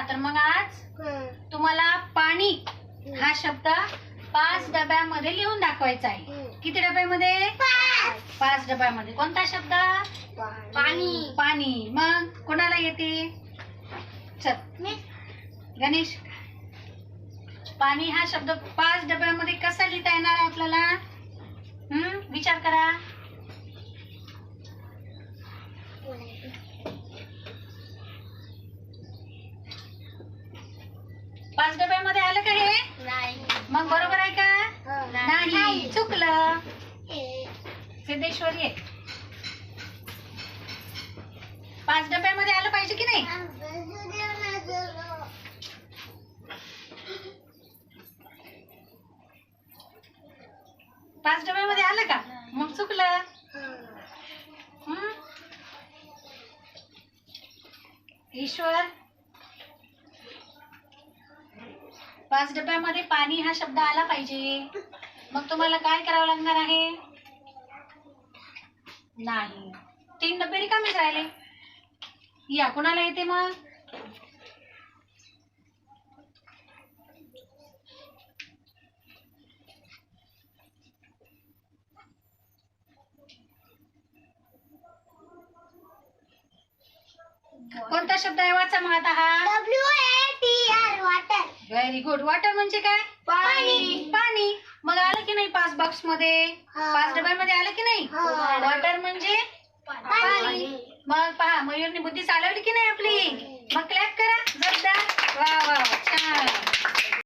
तर मग आज तुम्हाला पाणी हा शब्द 5 डब्यामध्ये लिहून दाखवायचा आहे. किती डब्यामध्ये? 5 डब्यामध्ये. कोणता शब्द? पाणी. पाणी. मग कोणाला येते? चल गणेश, पाणी हा शब्द 5 डब्यामध्ये कसा लिहिता येणार आहे आपल्याला? विचार करा. पाच डब्यामध्ये आलं का हे? नाही. मग बरोबर आहे का? नाही, चुकलं. सिद्धेश्वरी आहे. 5 डब्यामध्ये आलं पाहिजे की नाही? 5 डब्यामध्ये आलं का? मग चुकलं. ईश्वर, 5 डब्यामध्ये पाणी हा शब्द आला पाहिजे. मग तुम्हाला काय करावं लागणार आहे? नाही, 3 डबे रिकामेच राहिले. या, कोणाला येते मग? कोणता शब्द आहे? वाचा मग आता हा. WATR water. Very good. Water म्हणजे काय? पाणी. पाणी. मग आलं की नाही 5 बॉक्स मध्ये? 5 डब्यामध्ये आलं की नाही? वॉटर म्हणजे पाणी. मग पहा, मयूरने बुद्धी चालवली की नाही आपली? मग क्लॅप करा जोरदार. वा वा, छान.